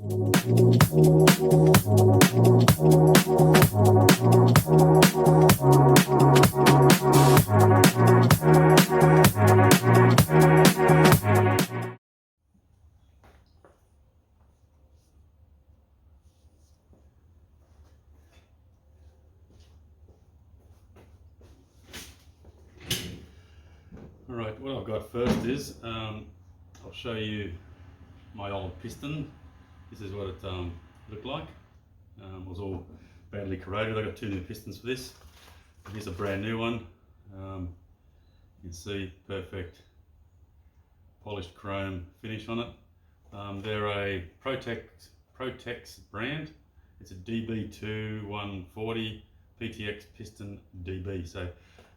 Alright, what I've got first is, I'll show you my old piston. This is what it looked like. It was all badly corroded. I got 2 new pistons for this. Here's a brand new one. You can see perfect polished chrome finish on it. They're a Protex brand. It's a DB2 140 PTX piston DB. So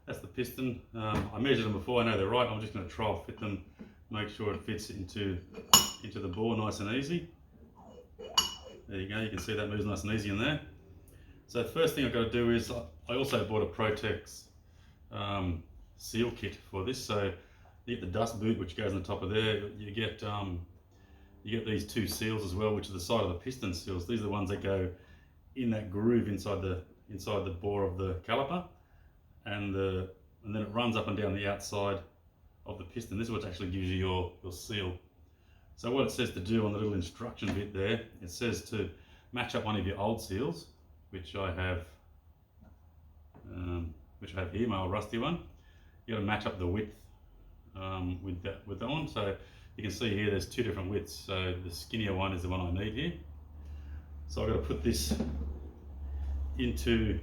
that's the piston. I measured them before. I know they're right. I'm just going to trial fit them, make sure it fits into the bore nice and easy. There you go. You can see that moves nice and easy in there. So the first thing I've got to do is I also bought a Protex seal kit for this. So you get the dust boot which goes on the top of there. You get these 2 seals as well, which are the side of the piston seals. These are the ones that go in that groove inside the bore of the caliper, and then it runs up and down the outside of the piston. This is what actually gives you your seal. So what it says to do on the little instruction bit there, it says to match up one of your old seals, which I have here, my old rusty one. You got to match up the width with that one. So you can see here there's 2 different widths. So the skinnier one is the one I need here. So I've got to put this into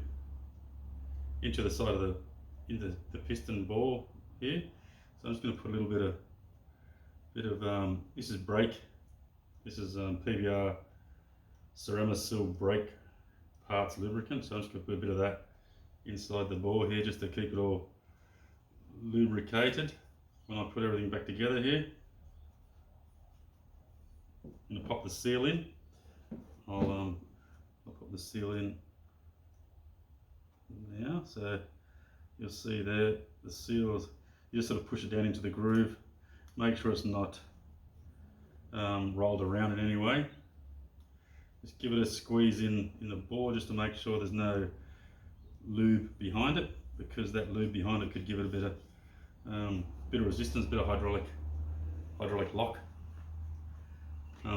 the side of the piston bore here. So I'm just going to put a little bit of this is brake. This is PBR Ceramisil brake parts lubricant. So I'm just going to put a bit of that inside the bore here, just to keep it all lubricated when I put everything back together here. I'm going to pop the seal in. I'll put the seal in now. So you'll see there the seals, you just sort of push it down into the groove, make sure it's not rolled around in any way. Just give it a squeeze in the bore just to make sure there's no lube behind it, because that lube behind it could give it a bit of resistance, a bit of hydraulic lock.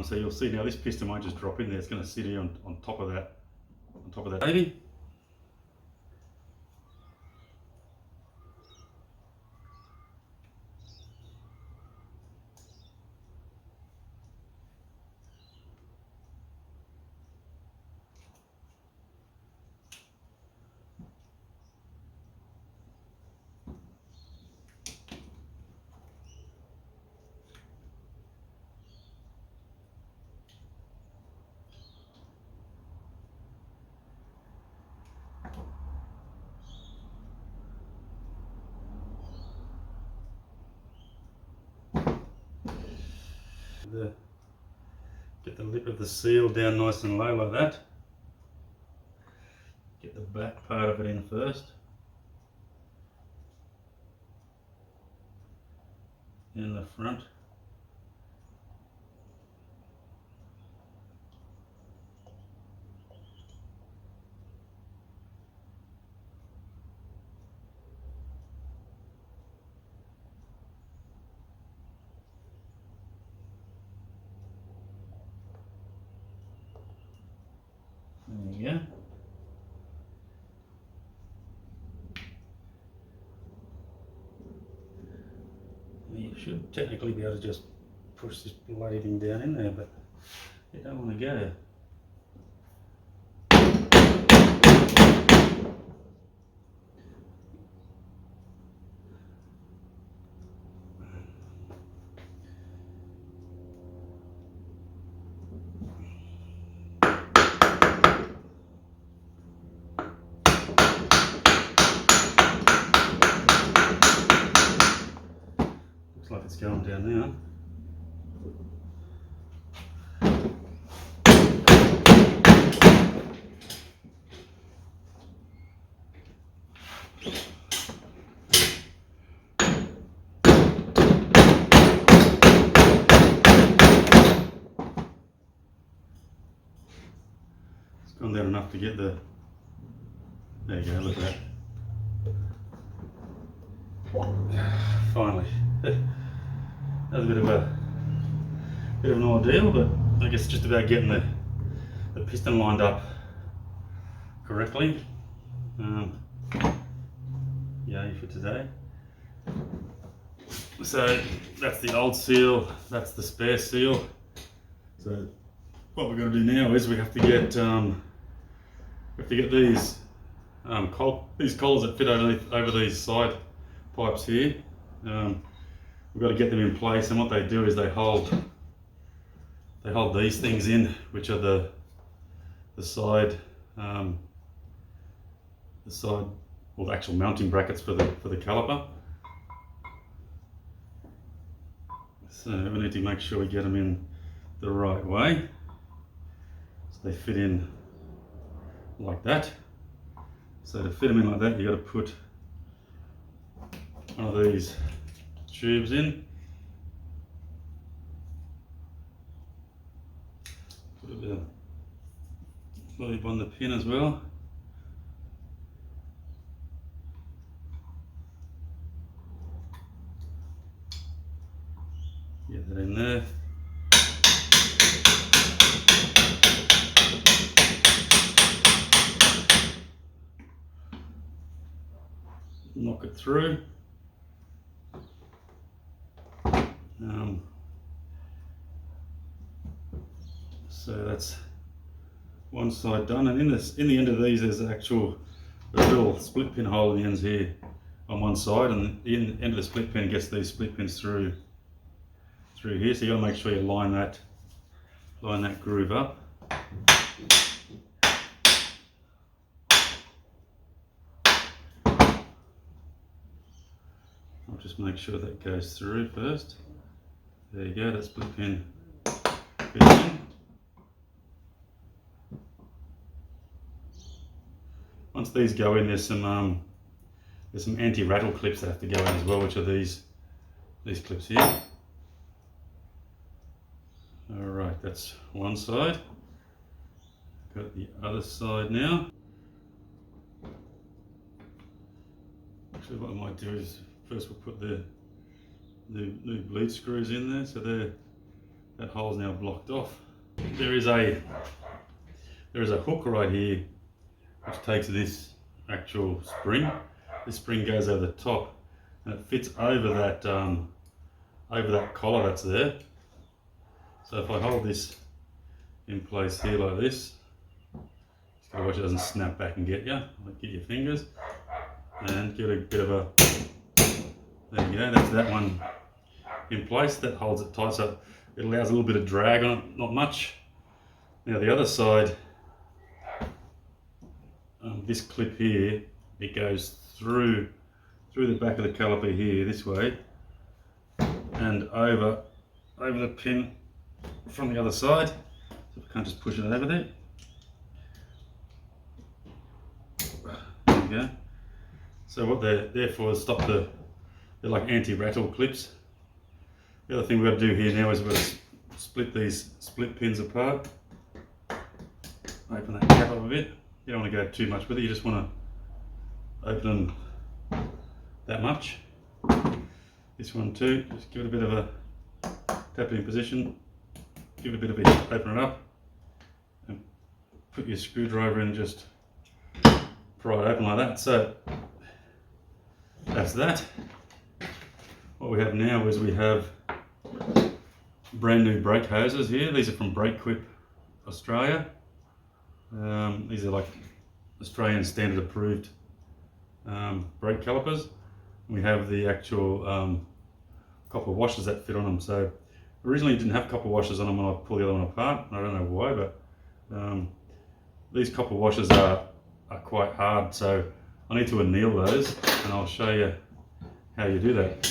So you'll see now this piston won't just drop in there, it's going to sit here on top of that baby. Get the lip of the seal down nice and low like that. Get the back part of it in first. In the front. There you go. You should technically be able to just push this blading down in there, but you don't want to go. Like it's going down now. gone down enough to get the, there you go, look at that. Finally. That was a bit of an ordeal, but I guess just about getting the piston lined up correctly. Yay for today. So that's the old seal, that's the spare seal. So what we're going to do now is we have to get these collars that fit over these side pipes here. We've got to get them in place, and what they do is they hold these things in, which are the side well, the actual mounting brackets for the caliper. So we need to make sure we get them in the right way, so they fit in like that. So to fit them in like that, you've got to put one of these tubes in, put a bit of lube on the pin as well. Get that in there. Knock it through. So that's one side done, and in the end of these there's a little split pin hole in the ends here on one side, and the end of the split pin gets these split pins through here. So you got to make sure you line that groove up. I'll just make sure that goes through first. There you go, that split pin fits in. Once these go in, there's some anti-rattle clips that have to go in as well, which are these clips here. Alright, that's one side. Got the other side now. Actually, what I might do is first we'll put the new bleed screws in there, so that hole's now blocked off. There is a hook right here which takes this actual spring. This spring goes over the top, and it fits over that collar that's there. So if I hold this in place here like this, just gotta watch it doesn't snap back and get you. Like, get your fingers and give it a bit of a, there you go, that's that one in place. That holds it tight, so it allows a little bit of drag on it, not much. Now the other side, this clip here, it goes through the back of the caliper here this way, and over the pin from the other side. So I can't just push it over there. There you go. So what they're there for is they're like anti-rattle clips. The other thing we've got to do here now is we've got to split these split pins apart. Open that cap up a bit. You don't want to go too much with it, you just want to open them that much. This one too, just give it a bit of a tap it in position, give it a bit of a hit, open it up, and put your screwdriver in and just pry it open like that. So that's that. What we have now is we have brand new brake hoses here. These are from Brake Quip Australia. These are like Australian standard approved brake calipers. We have the actual copper washers that fit on them. So originally it didn't have copper washers on them when I pulled the other one apart. I don't know why, but these copper washers are quite hard, so I need to anneal those, and I'll show you how you do that.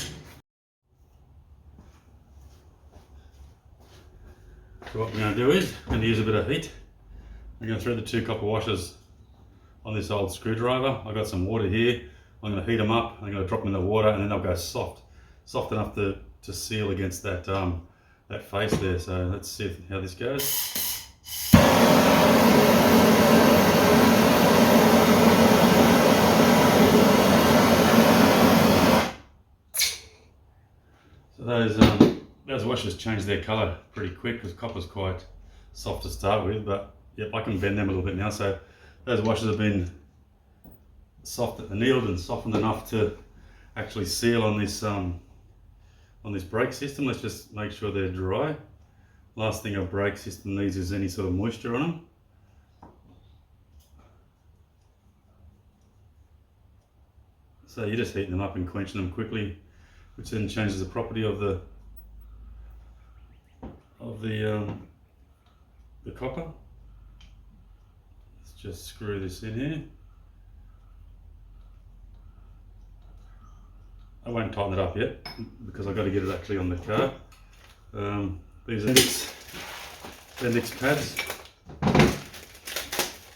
So what we're going to do is we're going to use a bit of heat. I'm going to thread the two copper washers on this old screwdriver. I've got some water here. I'm going to heat them up. I'm going to drop them in the water, and then they'll go soft enough to seal against that that face there. So let's see how this goes. washers change their colour pretty quick because copper's quite soft to start with, but yep, I can bend them a little bit now. So those washers have been annealed and softened enough to actually seal on this brake system. Let's just make sure they're dry. Last thing a brake system needs is any sort of moisture on them. So you're just heating them up and quenching them quickly, which then changes the property of the copper. Let's just screw this in here. I won't tighten it up yet because I've got to get it actually on the car. These are Bendix pads.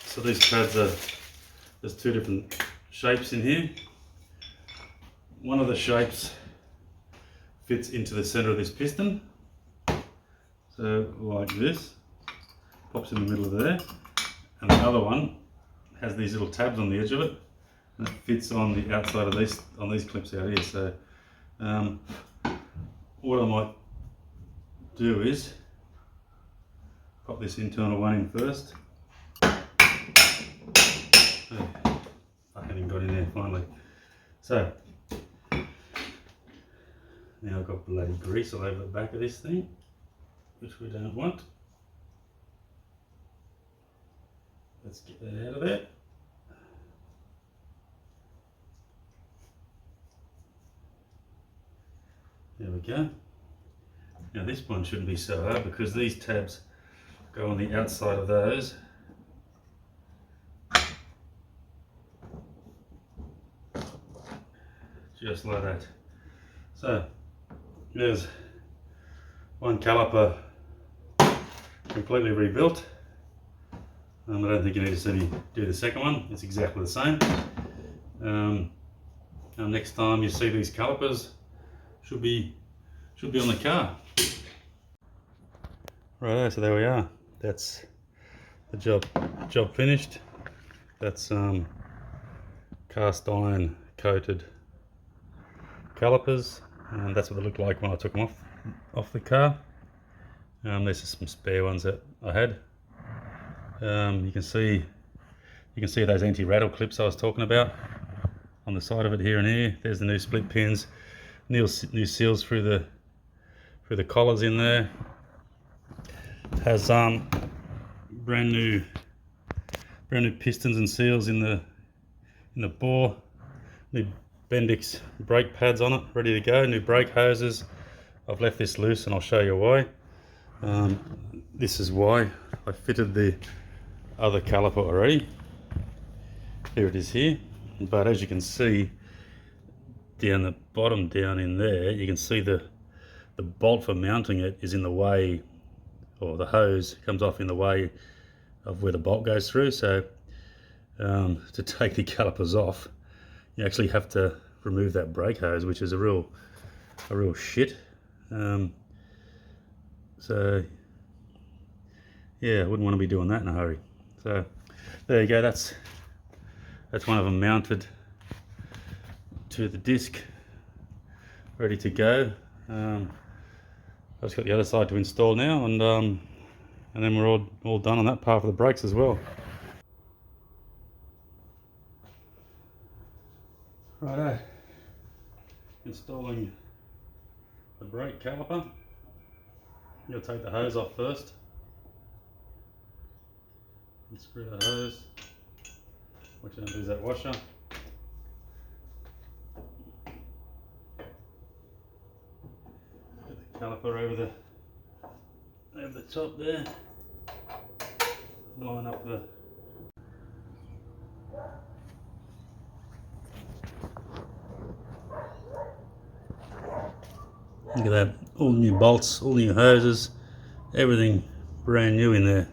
So these pads there's two different shapes in here. One of the shapes fits into the center of this piston. So like this, pops in the middle of there. And the other one has these little tabs on the edge of it, and it fits on the outside of these clips out here. So what I might do is pop this internal one in first. Oh, fucking got in there finally. So now I've got bloody grease all over the back of this thing, which we don't want. Let's get that out of there. There we go. Now this one shouldn't be so hard because these tabs go on the outside of those. Just like that. So there's one caliper completely rebuilt. I don't think you need to do the second one. It's exactly the same. And next time you see these calipers, should be on the car. Right, so there we are. That's the job finished. That's cast iron coated calipers, and that's what they looked like when I took them off the car. There's just some spare ones that I had. You can see those anti-rattle clips I was talking about on the side of it here and here. There's the new split pins, new seals through the collars in there. It has brand new pistons and seals in the bore. New Bendix brake pads on it, ready to go. New brake hoses. I've left this loose and I'll show you why. This is why I fitted the other caliper already. Here it is here. But as you can see down the bottom down in there, you can see the bolt for mounting it is in the way, or the hose comes off in the way of where the bolt goes through. So to take the calipers off, you actually have to remove that brake hose, which is a real shit. So yeah, I wouldn't want to be doing that in a hurry. So there you go, that's one of them mounted to the disc, ready to go. I've just got the other side to install now, and then we're all done on that part for the brakes as well. Righto, installing the brake caliper. You'll take the hose off first and screw that hose, which then lose that washer. Get the caliper over the top there, line up the look at that, all new bolts, all new hoses, everything brand new in there.